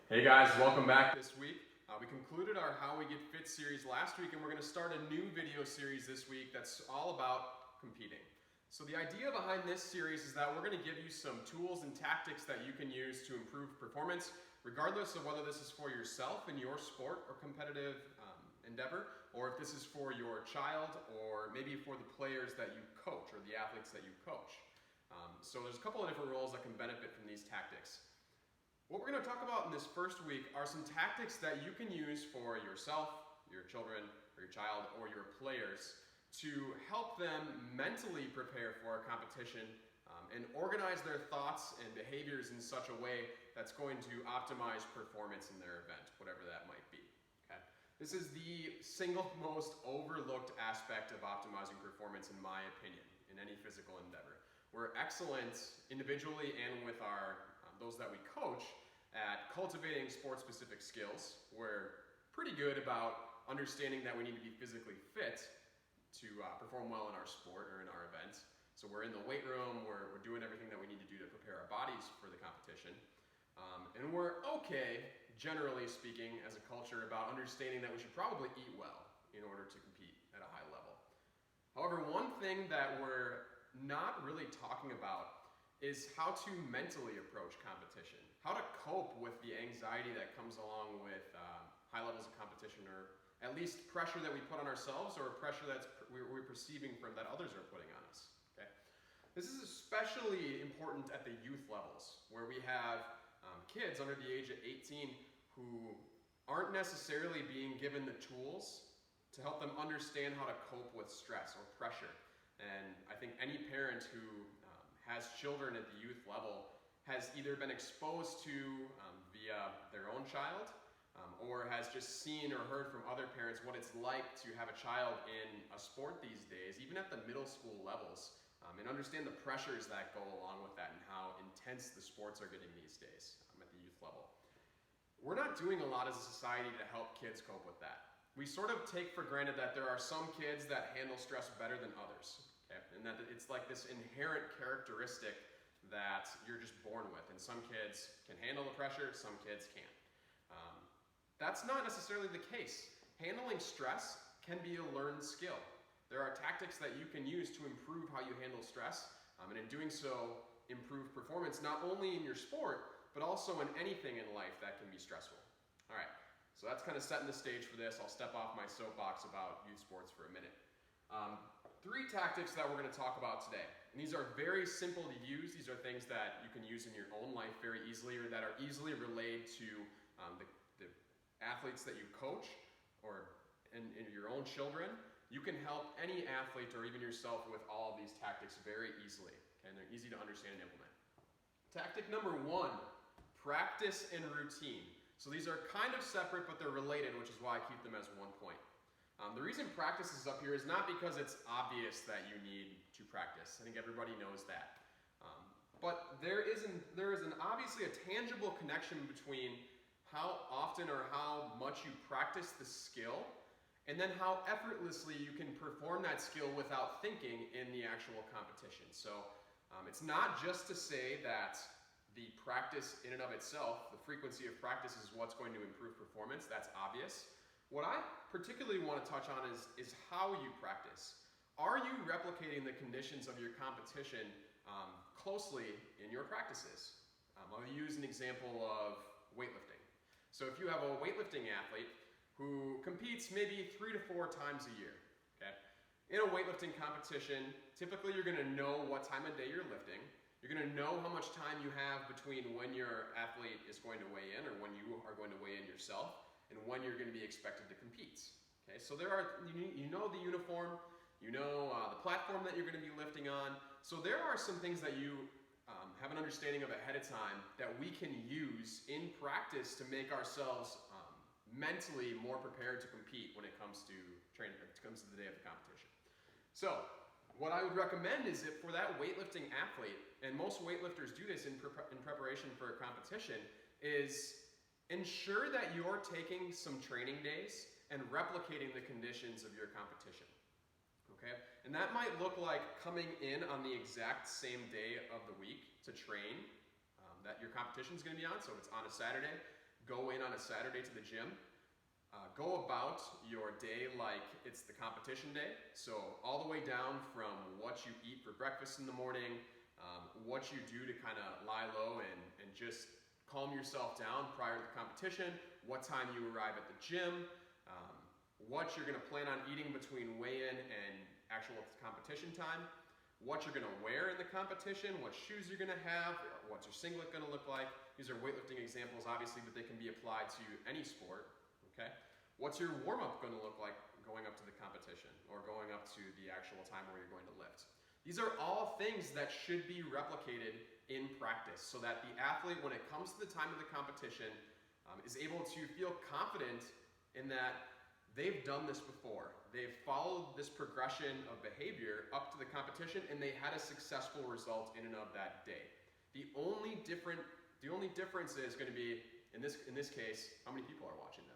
Hey guys, welcome back this week. We concluded our How We Get Fit series last week, and we're going to start a new video series this week that's all about competing. So the idea behind this series is that we're going to give you some tools and tactics that you can use to improve performance, regardless of whether this is for yourself in your sport or competitive endeavor, or if this is for your child, or maybe for the players that you coach or the athletes that you coach. So there's a couple of different roles that can benefit from these tactics. What we're going to talk about in this first week are some tactics that you can use for yourself, your children, or your child, or your players to help them mentally prepare for a competition and organize their thoughts and behaviors in such a way that's going to optimize performance in their event, whatever that might be. Okay? This is the single most overlooked aspect of optimizing performance, in my opinion, in any physical endeavor. We're excellent individually and with our those that we coach at cultivating sport-specific skills. We're pretty good about understanding that we need to be physically fit to perform well in our sport or in our event. So we're in the weight room, we're doing everything that we need to do to prepare our bodies for the competition. And we're okay, generally speaking, as a culture, about understanding that we should probably eat well in order to compete at a high level. However, one thing that we're not really talking about is how to mentally approach competition, how to cope with the anxiety that comes along with high levels of competition, or at least pressure that we put on ourselves, or pressure that we're perceiving from that others are putting on us. Okay? This is especially important at the youth levels, where we have kids under the age of 18 who aren't necessarily being given the tools to help them understand how to cope with stress or pressure. And I think any parent who has children at the youth level has either been exposed to via their own child or has just seen or heard from other parents what it's like to have a child in a sport these days, even at the middle school levels, and understand the pressures that go along with that and how intense the sports are getting these days at the youth level. We're not doing a lot as a society to help kids cope with that. We sort of take for granted that there are some kids that handle stress better than others. Okay? And that it's like this inherent characteristic that you're just born with. And some kids can handle the pressure, some kids can't. That's not necessarily the case. Handling stress can be a learned skill. There are tactics that you can use to improve how you handle stress, and in doing so, improve performance not only in your sport, but also in anything in life that can be stressful. All right, so that's kind of setting the stage for this. I'll step off my soapbox about youth sports for a minute. 3 tactics that we're going to talk about today. And these are very simple to use. These are things that you can use in your own life very easily, or that are easily relayed to the athletes that you coach or in your own children. You can help any athlete or even yourself with all of these tactics very easily. Okay? And they're easy to understand and implement. Tactic number 1, practice and routine. So these are kind of separate, but they're related, which is why I keep them as one point. The reason practice is up here is not because it's obvious that you need to practice. I think everybody knows that. But there is obviously a tangible connection between how often or how much you practice the skill, and then how effortlessly you can perform that skill without thinking in the actual competition. So it's not just to say that the practice in and of itself, the frequency of practice, is what's going to improve performance. That's obvious. What I particularly want to touch on is how you practice. Are you replicating the conditions of your competition closely in your practices? I'll use an example of weightlifting. So if you have a weightlifting athlete who competes maybe 3 to 4 times a year, okay? In a weightlifting competition, typically you're going to know what time of day you're lifting. You're going to know how much time you have between when your athlete is going to weigh in, or when you are going to weigh in yourself, and when you're going to be expected to compete. Okay, so you know the uniform, you know the platform that you're going to be lifting on. So there are some things that you have an understanding of ahead of time that we can use in practice to make ourselves mentally more prepared to compete when it comes to training, when it comes to the day of the competition. So what I would recommend is that for that weightlifting athlete, and most weightlifters do this in preparation for a competition, is ensure that you're taking some training days and replicating the conditions of your competition. Okay? And that might look like coming in on the exact same day of the week to train that your competition is going to be on, so it's on a Saturday, go in on a Saturday to the gym, go about your day like it's the competition day. So all the way down from what you eat for breakfast in the morning, what you do to kind of lie low and just calm yourself down prior to the competition, what time you arrive at the gym, what you're going to plan on eating between weigh-in and actual competition time, what you're going to wear in the competition, what shoes you're going to have, what's your singlet going to look like. These are weightlifting examples, obviously, but they can be applied to any sport. Okay? What's your warm-up going to look like going up to the competition or going up to the actual time where you're going to lift? These are all things that should be replicated in practice so that the athlete, when it comes to the time of the competition, is able to feel confident in that they've done this before. They've followed this progression of behavior up to the competition and they had a successful result in and of that day. The only difference is going to be, in this case, how many people are watching them.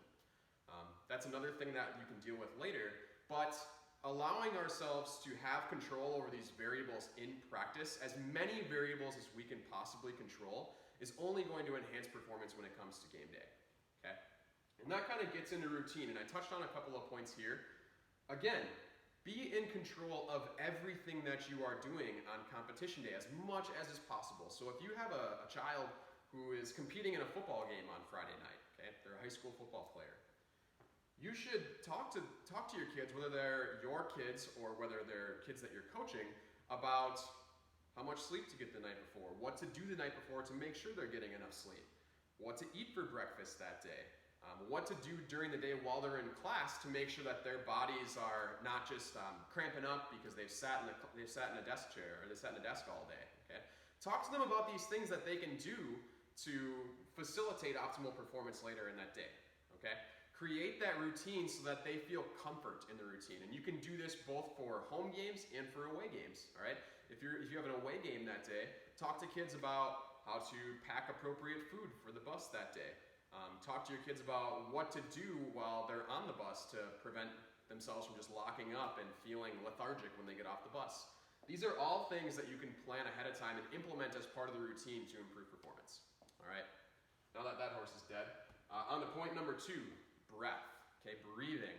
That's another thing that you can deal with later, but allowing ourselves to have control over these variables in practice, as many variables as we can possibly control, is only going to enhance performance when it comes to game day. Okay? And that kind of gets into routine, and I touched on a couple of points here. Again, be in control of everything that you are doing on competition day as much as is possible. So if you have a child who is competing in a football game on Friday night, okay, they're a high school football player, you should talk to your kids, whether they're your kids or whether they're kids that you're coaching, about how much sleep to get the night before, what to do the night before to make sure they're getting enough sleep, what to eat for breakfast that day, what to do during the day while they're in class to make sure that their bodies are not just cramping up because they've sat in a desk chair or they sat in a desk all day. Okay? Talk to them about these things that they can do to facilitate optimal performance later in that day. Okay? Create that routine so that they feel comfort in the routine. And you can do this both for home games and for away games. All right? If you have an away game that day, talk to kids about how to pack appropriate food for the bus that day. Talk to your kids about what to do while they're on the bus to prevent themselves from just locking up and feeling lethargic when they get off the bus. These are all things that you can plan ahead of time and implement as part of the routine to improve performance. All right? Now that horse is dead. On to point number 2. Breath, okay, breathing.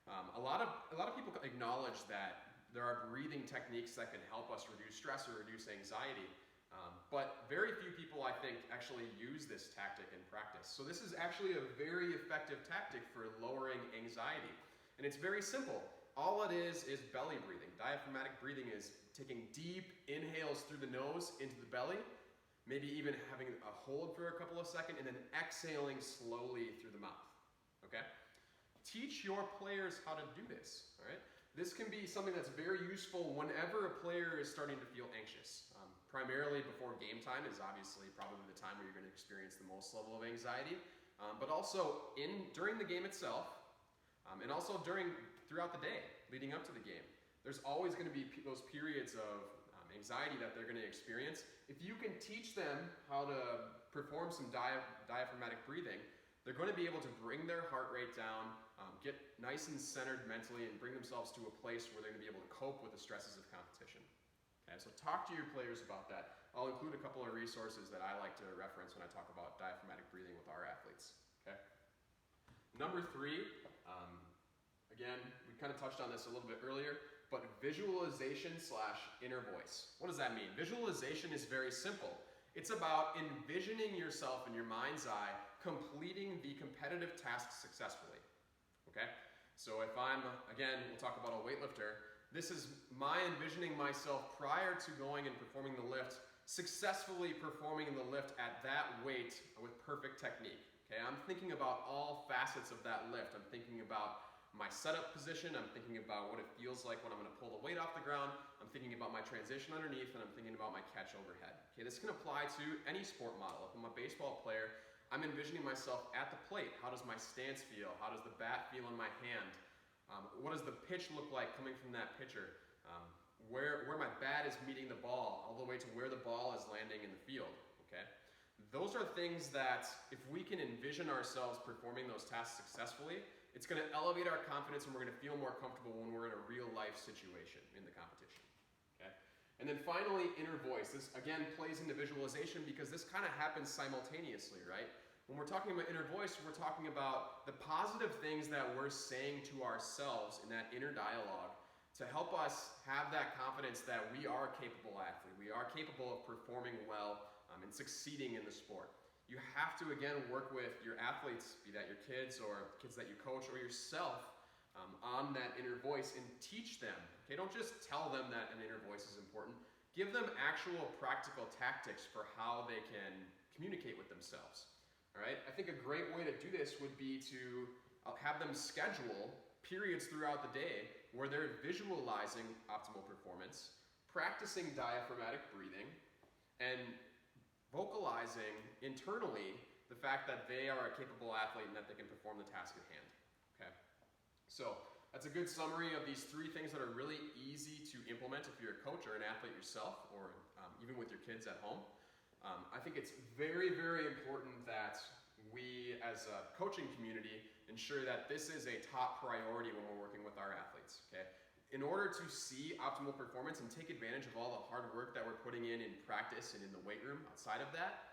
A lot of people acknowledge that there are breathing techniques that can help us reduce stress or reduce anxiety, but very few people, I think, actually use this tactic in practice. So this is actually a very effective tactic for lowering anxiety, and it's very simple. All it is belly breathing. Diaphragmatic breathing is taking deep inhales through the nose into the belly, maybe even having a hold for a couple of seconds, and then exhaling slowly through the mouth. Okay? Teach your players how to do this, all right? This can be something that's very useful whenever a player is starting to feel anxious. Primarily before game time is obviously probably the time where you're going to experience the most level of anxiety, but also during the game itself, and also throughout the day leading up to the game. There's always going to be those periods of anxiety that they're going to experience. If you can teach them how to perform some diaphragmatic breathing, they're going to be able to bring their heart rate down, get nice and centered mentally, and bring themselves to a place where they're going to be able to cope with the stresses of competition. Okay, so talk to your players about that. I'll include a couple of resources that I like to reference when I talk about diaphragmatic breathing with our athletes. Okay. Number 3, again, we kind of touched on this a little bit earlier, but visualization / inner voice. What does that mean? Visualization is very simple. It's about envisioning yourself in your mind's eye completing the competitive task successfully. Okay? So if again, we'll talk about a weightlifter, this is my envisioning myself prior to going and performing the lift, successfully performing the lift at that weight with perfect technique. Okay? I'm thinking about all facets of that lift. I'm thinking about my setup position, I'm thinking about what it feels like when I'm going to pull the weight off the ground, I'm thinking about my transition underneath, and I'm thinking about my catch overhead. Okay, this can apply to any sport model. If I'm a baseball player, I'm envisioning myself at the plate. How does my stance feel? How does the bat feel in my hand? What does the pitch look like coming from that pitcher? Where my bat is meeting the ball, all the way to where the ball is landing in the field. Okay? Those are things that, if we can envision ourselves performing those tasks successfully, it's going to elevate our confidence and we're going to feel more comfortable when we're in a real life situation in the competition. Okay? And then finally, inner voice. This again plays into visualization because this kind of happens simultaneously, right? When we're talking about inner voice, we're talking about the positive things that we're saying to ourselves in that inner dialogue to help us have that confidence that we are a capable athlete. We are capable of performing well and succeeding in the sport. You have to, again, work with your athletes, be that your kids or kids that you coach or yourself, on that inner voice and teach them. Okay, don't just tell them that an inner voice is important. Give them actual practical tactics for how they can communicate with themselves. All right, I think a great way to do this would be to have them schedule periods throughout the day where they're visualizing optimal performance, practicing diaphragmatic breathing, and vocalizing internally the fact that they are a capable athlete and that they can perform the task at hand. Okay, so that's a good summary of these 3 things that are really easy to implement if you're a coach or an athlete yourself, or even with your kids at home. I think it's very, very important that we as a coaching community ensure that this is a top priority when we're working with our athletes, okay? In order to see optimal performance and take advantage of all the hard work that we're putting in practice and in the weight room outside of that,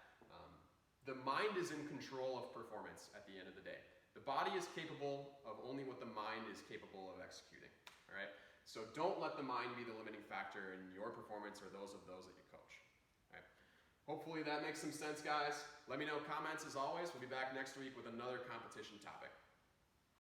the mind is in control of performance at the end of the day. The body is capable of only what the mind is capable of executing, all right? So don't let the mind be the limiting factor in your performance or those of those that you coach. All right? Hopefully that makes some sense, guys. Let me know comments as always. We'll be back next week with another competition topic.